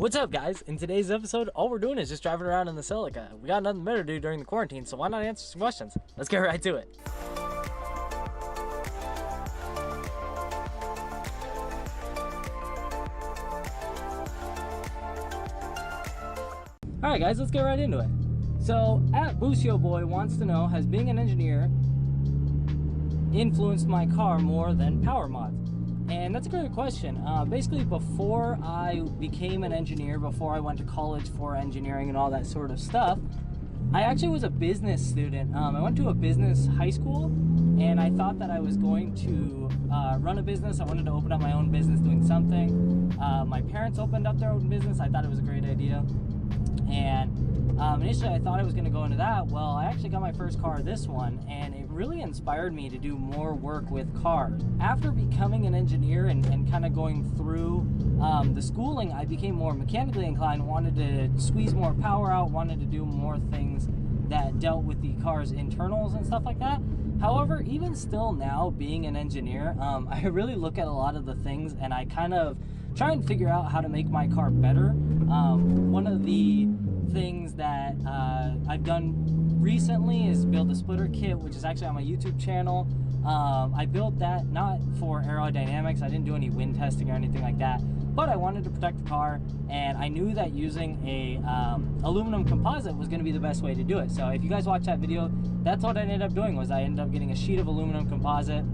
What's up, guys? In today's episode, all we're doing is just driving around in the Celica. We got nothing better to do during the quarantine, so why not answer some questions? Let's get right to it. Alright guys, let's get right into it. So, at Busio Boy wants to know, has being an engineer influenced my car more than power mods? And that's a great question. Basically, before I became an engineer, before I went to college for engineering and all that sort of stuff, I actually was a business student. I went to a business high school, and I thought that I was going to run a business. I wanted to open up my own business doing something. My parents opened up their own business. I thought it was a great idea. And initially I thought I was going to go into that. Well, I actually got my first car, this one, and it really inspired me to do more work with cars. After becoming an engineer and kind of going through the schooling, I became more mechanically inclined, wanted to squeeze more power out, wanted to do more things that dealt with the car's internals and stuff like that. However, even still now, being an engineer, I really look at a lot of the things and I kind of try and figure out how to make my car better. One of the things that I've done recently is build a splitter kit, which is actually on my YouTube channel. I built that not for aerodynamics. I didn't do any wind testing or anything like that, but I wanted to protect the car, and I knew that using a aluminum composite was going to be the best way to do it. So if you guys watch that video, that's what I ended up doing. Was I ended up getting a sheet of aluminum composite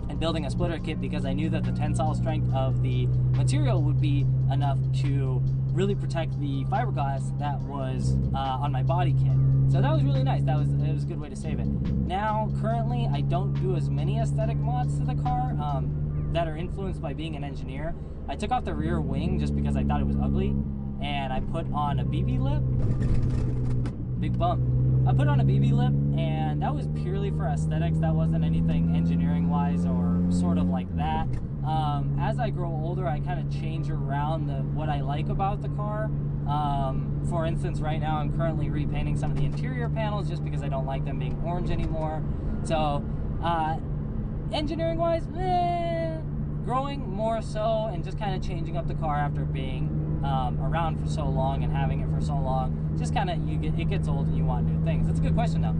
and building a splitter kit, because I knew that the tensile strength of the material would be enough to really protect the fiberglass that was on my body kit. So that was really nice. It was a good way to save it. Now, currently, I don't do as many aesthetic mods to the car that are influenced by being an engineer. I took off the rear wing just because I thought it was ugly, and I put on a BB lip. Big bump. I put on a BB lip, and that was purely for aesthetics. That wasn't anything engineering wise or sort of like that. As I grow older, I kind of change around what I like about the car. For instance, right now I'm currently repainting some of the interior panels just because I don't like them being orange anymore. So engineering wise, growing more so, and just kind of changing up the car after being around for so long and having it for so long. Just kind of, it gets old and you want new things. That's a good question though.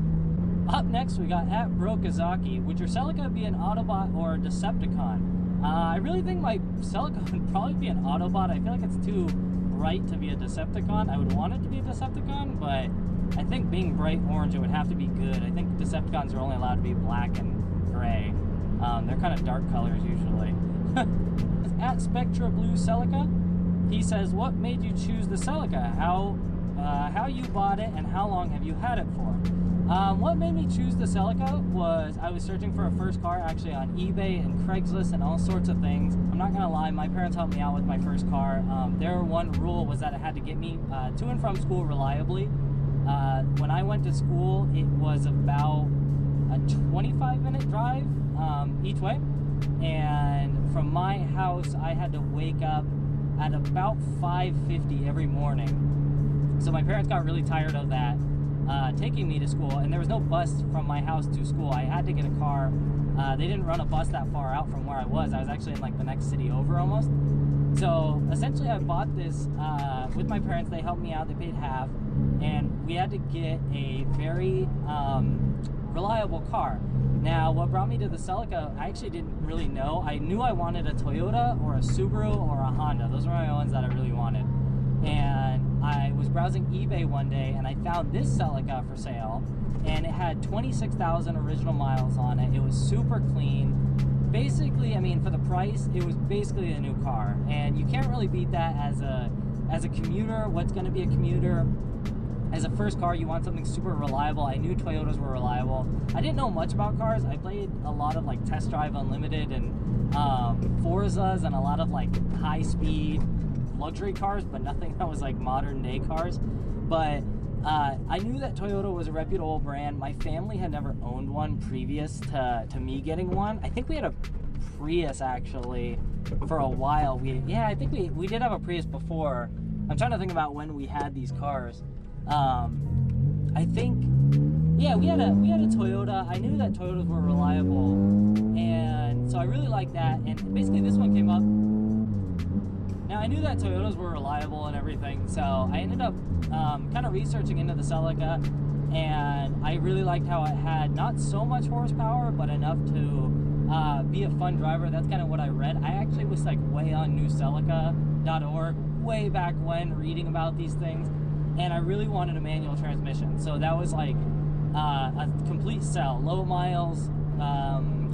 Up next, we got at Brokazaki. Would your Celica be an Autobot or a Decepticon? I really think my Celica would probably be an Autobot. I feel like it's too bright to be a Decepticon. I would want it to be a Decepticon, but I think being bright orange, it would have to be good. I think Decepticons are only allowed to be black and gray. They're kind of dark colors usually. At Spectra Blue Celica, he says, what made you choose the Celica? How you bought it and how long have you had it for? What made me choose the Celica was I was searching for a first car actually on eBay and Craigslist and all sorts of things. I'm not gonna lie, my parents helped me out with my first car. Their one rule was that it had to get me to and from school reliably. When I went to school, it was about a 25-minute drive each way. And from my house, I had to wake up at about 5:50 every morning. So my parents got really tired of that, taking me to school, and there was no bus from my house to school. I had to get a car. They didn't run a bus that far out from where I was. I was actually in like the next city over almost. So essentially I bought this with my parents. They helped me out. They paid half, and we had to get a very reliable car. Now, what brought me to the Celica, I actually didn't really know. I knew I wanted a Toyota or a Subaru or a Honda. Those were my ones that I really wanted. And I was browsing eBay one day and I found this Celica for sale, and it had 26,000 original miles on it. It was super clean. Basically, I mean, for the price, it was basically a new car, and you can't really beat that as a commuter. What's going to be a commuter? As a first car, you want something super reliable. I knew Toyotas were reliable. I didn't know much about cars. I played a lot of like Test Drive Unlimited and Forzas and a lot of like high-speed luxury cars, but nothing that was like modern day cars. But I knew that Toyota was a reputable brand. My family had never owned one previous to me getting one. I think we had a Prius actually for a while. I think we did have a Prius before. I'm trying to think about when we had these cars. I think, yeah, we had a Toyota. I knew that Toyotas were reliable, and so I really liked that. And basically this one came up Now, I knew that Toyotas were reliable and everything, so I ended up kind of researching into the Celica, and I really liked how it had not so much horsepower, but enough to be a fun driver. That's kind of what I read. I actually was like way on newcelica.org way back when, reading about these things, and I really wanted a manual transmission. So that was like a complete sell. Low miles,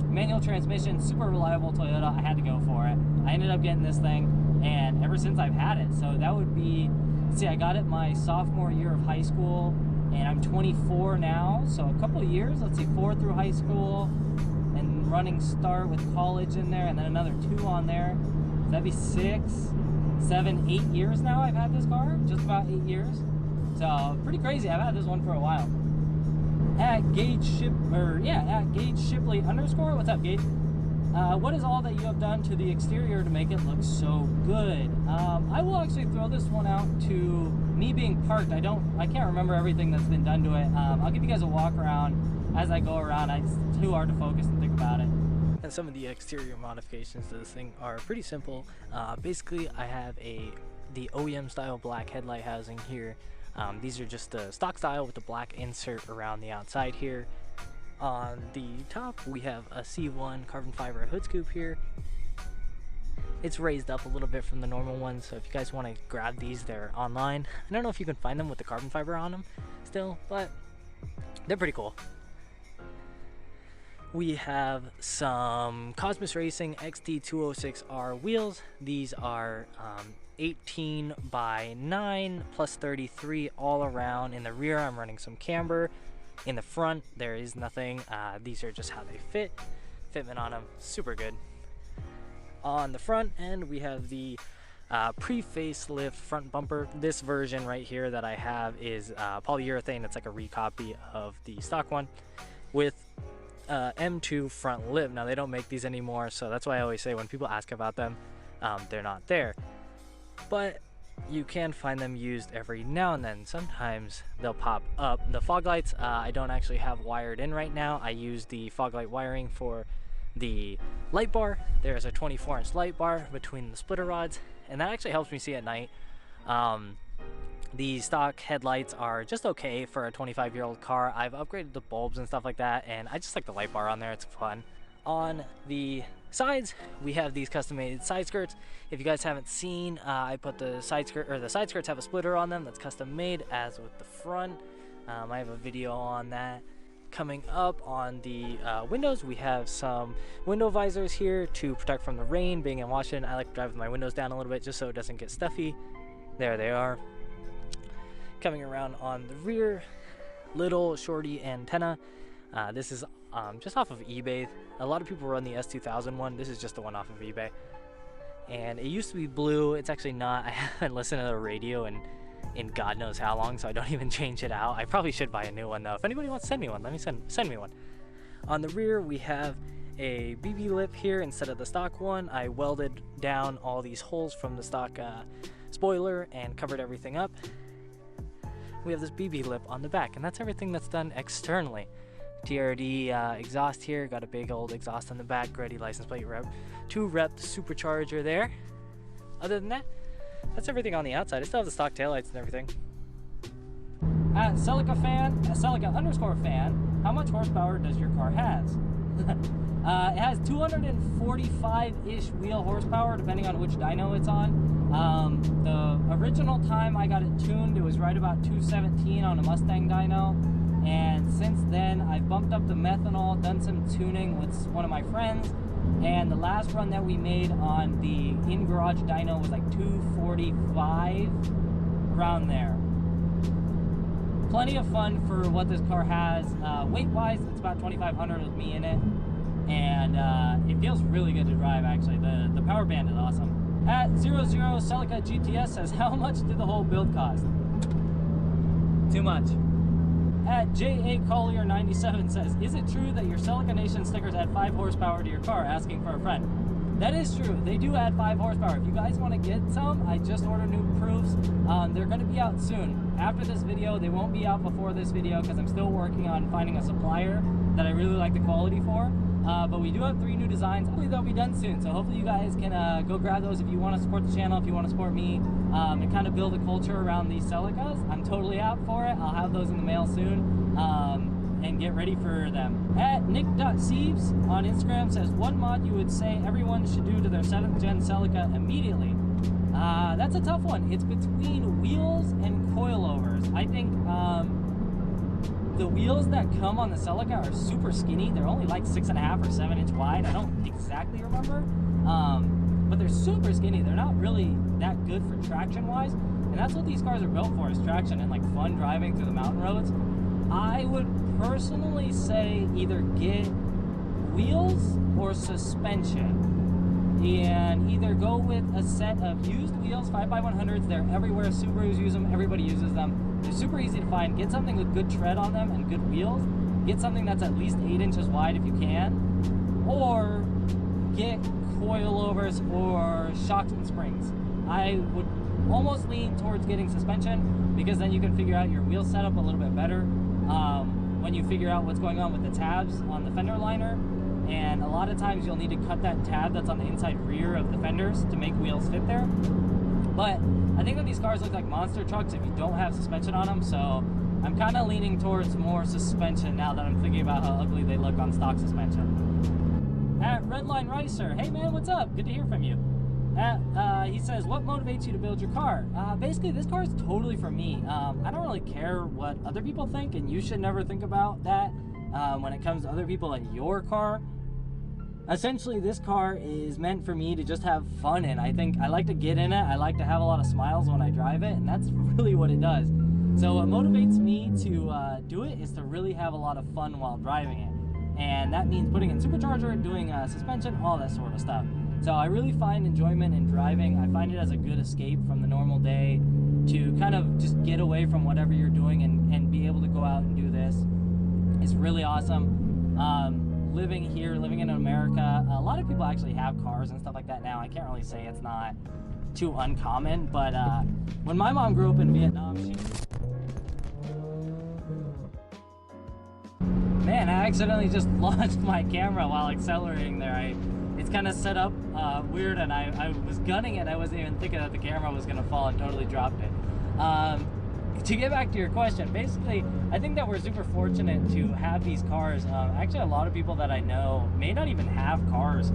manual transmission, super reliable Toyota. I had to go for it. I ended up getting this thing, and ever since I've had it. So that would be, see, I got it my sophomore year of high school, and I'm 24 now, so a couple of years, let's see, 4 through high school, and running start with college in there, and then another 2 on there. So that'd be 6, 7, 8 years now I've had this car, just about 8 years. So pretty crazy. I've had this one for a while. At Gage Shipley _, what's up, Gage? What is all that you have done to the exterior to make it look so good? I will actually throw this one out to me being parked. I can't remember everything that's been done to it. I'll give you guys a walk around as I go around. It's too hard to focus and think about it. And some of the exterior modifications to this thing are pretty simple. Basically, I have the OEM style black headlight housing here. These are just the stock style with the black insert around the outside here. On the top, we have a C1 carbon fiber hood scoop here. It's raised up a little bit from the normal one, so if you guys want to grab these, they're online. I don't know if you can find them with the carbon fiber on them still, but they're pretty cool. We have some Cosmos Racing XT206R wheels. These are 18 by 9 plus 33 all around. In the rear, I'm running some camber. In the front, there is nothing. These are just how they fit. Fitment on them, super good. On the front end, we have the pre-facelift front bumper. This version right here that I have is polyurethane. It's like a recopy of the stock one with M2 front lip. Now, they don't make these anymore, so that's why I always say when people ask about them, they're not there. But you can find them used every now and then. Sometimes they'll pop up. The fog lights, I don't actually have wired in right now. I use the fog light wiring for the light bar. There's a 24-inch light bar between the splitter rods, and that actually helps me see at night. The stock headlights are just okay for a 25-year-old car. I've upgraded the bulbs and stuff like that, and I just like the light bar on there. It's fun. On the sides, we have these custom-made side skirts. If you guys haven't seen, I put the side skirts have a splitter on them that's custom made, as with the front. I have a video on that coming up. On the windows, we have some window visors here to protect from the rain. Being in Washington, I like to drive with my windows down a little bit just so it doesn't get stuffy. There they are. Coming around on the rear, little shorty antenna. This is just off of eBay. A lot of people run the S2000 one. This is just the one off of eBay. And it used to be blue. It's actually not. I haven't listened to the radio in God knows how long, so I don't even change it out. I probably should buy a new one though. If anybody wants to send me one, let me send me one. On the rear, we have a BB lip here instead of the stock one. I welded down all these holes from the stock spoiler and covered everything up. We have this BB lip on the back, and that's everything that's done externally. TRD exhaust here, got a big old exhaust on the back, ready license plate rep to rep the Supercharger there. Other than that, that's everything on the outside. I still have the stock taillights and everything. At Celica _fan, how much horsepower does your car has? It has 245-ish wheel horsepower, depending on which dyno it's on. The original time I got it tuned, it was right about 217 on a Mustang dyno. And since then, I've bumped up the methanol, done some tuning with one of my friends, and the last run that we made on the in-garage dyno was like 245, around there. Plenty of fun for what this car has. Weight-wise, it's about 2,500 with me in it, and it feels really good to drive, actually. The power band is awesome. At 00 Celica GTS says, how much did the whole build cost? Too much. At J.A. Collier 97 says, is it true that your Celica Nation stickers add 5 horsepower to your car? Asking for a friend. That is true. They do add 5 horsepower. If you guys want to get some, I just ordered new proofs. They're going to be out soon. After this video, they won't be out before this video because I'm still working on finding a supplier that I really like the quality for. But we do have 3 new designs. Hopefully they'll be done soon, so hopefully you guys can go grab those if you want to support the channel, if you want to support me, and kind of build a culture around these Celicas. I'm totally out for it. I'll have those in the mail soon, and get ready for them. At nick.siebes on Instagram says, what mod you would say everyone should do to their 7th gen Celica immediately? That's a tough one. It's between wheels and coilovers. I think the wheels that come on the Celica are super skinny. They're only like 6.5 or 7 inch wide. I don't exactly remember, but they're super skinny. They're not really that good for traction wise, and that's what these cars are built for, is traction and like fun driving through the mountain roads. I would personally say either get wheels or suspension, and either go with a set of used wheels, 5x100s. They're everywhere. Subarus use them. Everybody uses them. They're super easy to find. Get something with good tread on them and good wheels. Get something that's at least 8 inches wide if you can, or get coilovers or shocks and springs. I would almost lean towards getting suspension, because then you can figure out your wheel setup a little bit better when you figure out what's going on with the tabs on the fender liner. And a lot of times you'll need to cut that tab that's on the inside rear of the fenders to make wheels fit there. But I think that these cars look like monster trucks if you don't have suspension on them, so I'm kind of leaning towards more suspension now that I'm thinking about how ugly they look on stock suspension. At Redline Ricer, hey man, what's up? Good to hear from you. He says, what motivates you to build your car? Basically, this car is totally for me. I don't really care what other people think, and you should never think about that when it comes to other people and your car. Essentially, this car is meant for me to just have fun in. I think I like to get in it. I like to have a lot of smiles when I drive it, and that's really what it does. So what motivates me to do it is to really have a lot of fun while driving it. And that means putting in supercharger, doing suspension, all that sort of stuff. So I really find enjoyment in driving. I find it as a good escape from the normal day to kind of just get away from whatever you're doing and be able to go out and do this. It's really awesome. Living here, living in America, a lot of people actually have cars and stuff like that now. I can't really say it's not too uncommon, but when my mom grew up in Vietnam, Man, I accidentally just launched my camera while accelerating there. It's kind of set up weird, and I was gunning it. I wasn't even thinking that the camera was going to fall, and totally dropped it. To get back to your question, basically, I think that we're super fortunate to have these cars. Actually, a lot of people that I know may not even have cars.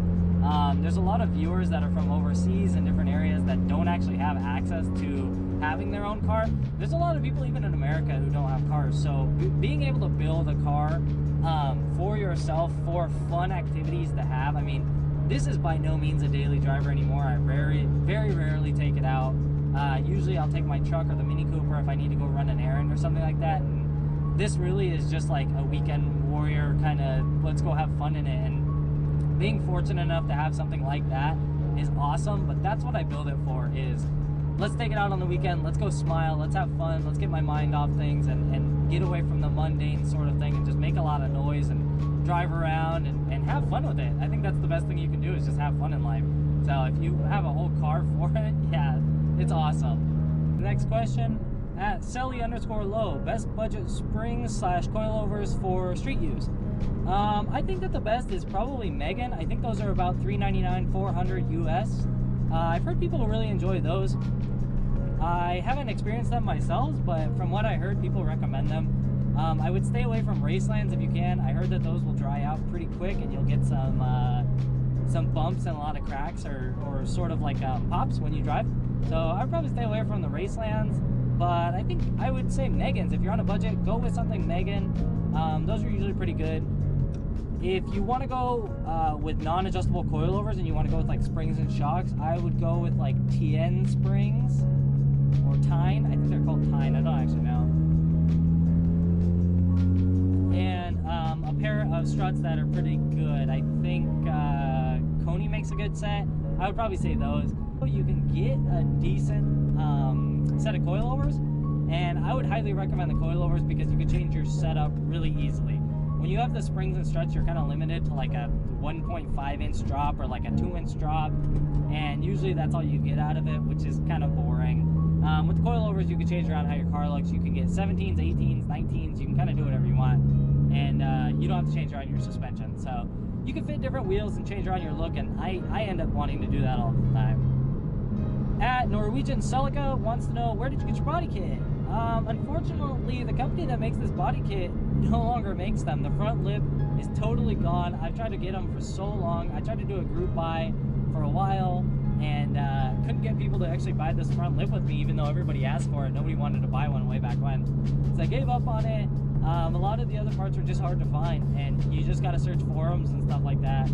There's a lot of viewers that are from overseas in different areas that don't actually have access to having their own car. There's a lot of people even in America who don't have cars. So being able to build a car for yourself, for fun activities to have, I mean, this is by no means a daily driver anymore. I very rarely take it out. Usually I'll take my truck or the Mini Cooper if I need to go run an errand or something like that. And this really is just like a weekend warrior kind of, let's go have fun in it. And being fortunate enough to have something like that is awesome, but that's what I build it for, is let's take it out on the weekend, let's go smile, let's have fun, let's get my mind off things and get away from the mundane sort of thing and just make a lot of noise and drive around and have fun with it. I think that's the best thing you can do, is just have fun in life. So if you have a whole car for it, yeah, it's awesome. The next question, at Celi_low, best budget springs / coilovers for street use. I think that the best is probably Megan. I think those are about $399, $400 US. I've heard people really enjoy those. I haven't experienced them myself, but from what I heard, people recommend them. I would stay away from Racelands if you can. I heard that those will dry out pretty quick and you'll get some bumps and a lot of cracks or sort of like pops when you drive. So I'd probably stay away from the Racelands, but I think I would say Megan's. If you're on a budget, go with something Megan. Those are usually pretty good. If you want to go with non-adjustable coilovers and you want to go with like springs and shocks, I would go with like Tien springs or Tine. I think they're called Tine. I don't actually know. And a pair of struts that are pretty good. I think Coney makes a good set. I would probably say those. You can get a decent set of coilovers, and I would highly recommend the coilovers because you can change your setup really easily. When you have the springs and struts, you're kind of limited to like a 1.5 inch drop or like a 2 inch drop, and usually that's all you get out of it, which is kind of boring. With the coilovers, you can change around how your car looks. You can get 17s, 18s, 19s, you can kind of do whatever you want, and you don't have to change around your suspension. So you can fit different wheels and change around your look, and I end up wanting to do that all the time. At Norwegian Celica wants to know, where did you get your body kit? Unfortunately, the company that makes this body kit no longer makes them. The front lip is totally gone. I've tried to get them for so long. I tried to do a group buy for a while, and couldn't get people to actually buy this front lip with me, even though everybody asked for it. Nobody wanted to buy one way back when. So I gave up on it. A lot of the other parts are just hard to find, and you just got to search forums and stuff like that.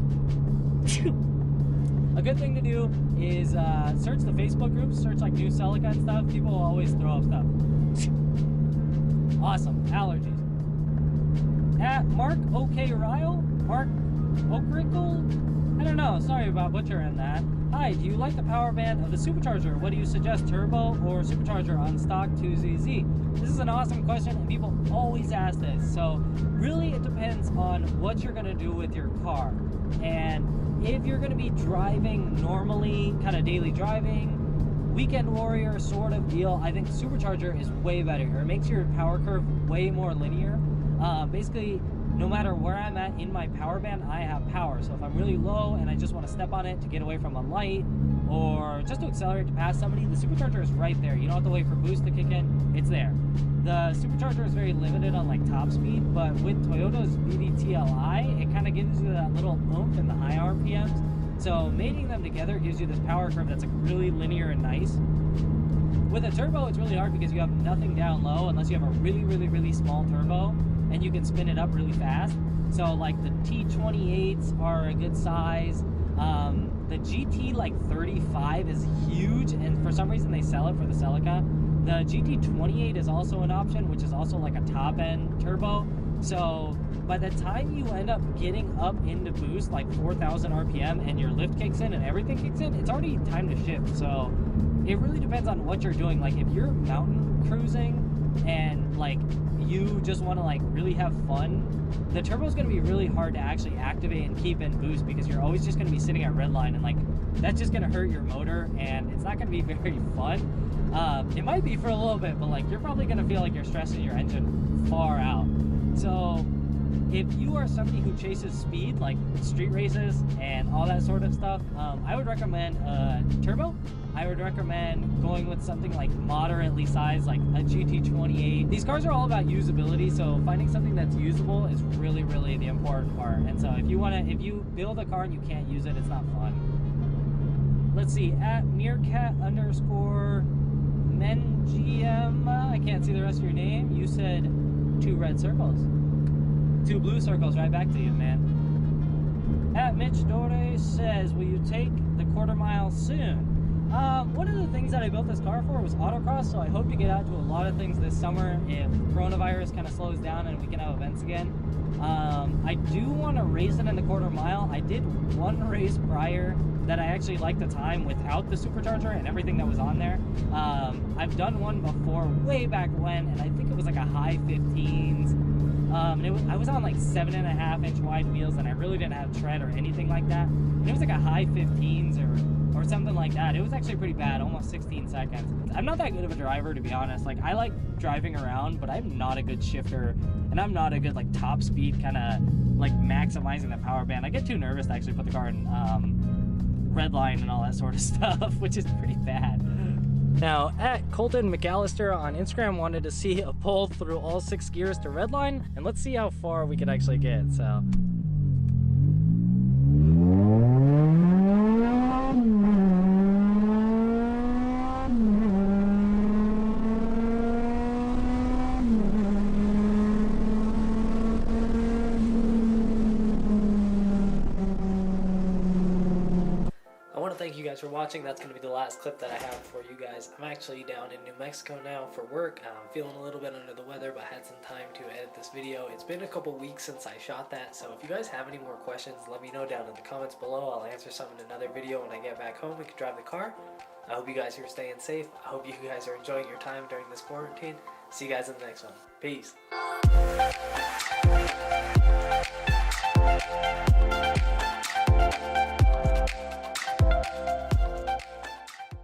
A good thing to do is search the Facebook groups, search like New Celica and stuff. People will always throw up stuff. Awesome. Allergies. At Mark OK Ryle? Mark Okrickle? I don't know. Sorry about butchering that. Hi, do you like the power band of the Supercharger? What do you suggest, Turbo or Supercharger on stock 2ZZ? This is an awesome question, and people always ask this. So really it depends on what you're going to do with your car. And if you're going to be driving normally, kind of daily driving, weekend warrior sort of deal, I think Supercharger is way better. It makes your power curve way more linear. Basically, no matter where I'm at in my power band, I have power. So if I'm really low and I just want to step on it to get away from a light or just to accelerate to pass somebody, the Supercharger is right there. You don't have to wait for boost to kick in, it's there. The Supercharger is very limited on like top speed, but with Toyota's VDT-Li, it kind of gives you that little oomph in the high RPMs. So mating them together gives you this power curve that's like really linear and nice. With a turbo, it's really hard because you have nothing down low unless you have a really small turbo, and you can spin it up really fast. So like the T28s are a good size. The GT like 35 is huge, and for some reason they sell it for the Celica. The GT28 is also an option, which is also like a top end turbo. So by the time you end up getting up into boost like 4,000 RPM and your lift kicks in and everything kicks in, it's already time to shift. So it really depends on what you're doing. Like if you're mountain cruising and like you just want to like really have fun, the turbo is going to be really hard to actually activate and keep in boost because you're always just going to be sitting at redline, and like that's just going to hurt your motor and it's not going to be very fun. It might be for a little bit, but like you're probably going to feel like you're stressing your engine far out. So if you are somebody who chases speed, like street races and all that sort of stuff, I would recommend turbo. I would recommend going with something like moderately sized, like a GT28. These cars are all about usability, so finding something that's usable is really the important part. And so if you build a car and you can't use it, it's not fun. Let's see, at meerkat_mengm, I can't see the rest of your name. You said 2 red circles. 2 blue circles, right back to you, man. At Mitch Dore says, will you take the quarter mile soon? One of the things that I built this car for was autocross, so I hope to get out to a lot of things this summer if coronavirus kind of slows down and we can have events again. I do want to race it in the quarter mile. I did one race prior that I actually liked the time without the Supercharger and everything that was on there. I've done one before way back when, and I think it was like a high 15s. I was on like 7.5 inch wide wheels, and I really didn't have tread or anything like that. And it was like a high 15s or something like that. It was actually pretty bad, almost 16 seconds. I'm not that good of a driver, to be honest. Like, I like driving around, but I'm not a good shifter, and I'm not a good like top speed kind of like maximizing the power band. I get too nervous to actually put the car in redline and all that sort of stuff, which is pretty bad. Now, at Colton McAllister on Instagram wanted to see a pull through all 6 gears to redline, and let's see how far we could actually get. So thank you guys for watching. That's going to be the last clip that I have for you guys. I'm actually down in New Mexico now for work. I'm feeling a little bit under the weather, but had some time to edit this video. It's been a couple weeks since I shot that, so if you guys have any more questions, let me know down in the comments below. I'll answer some in another video when I get back home and can drive the car. I hope you guys are staying safe. I hope you guys are enjoying your time during this quarantine. See you guys in the next one. Peace.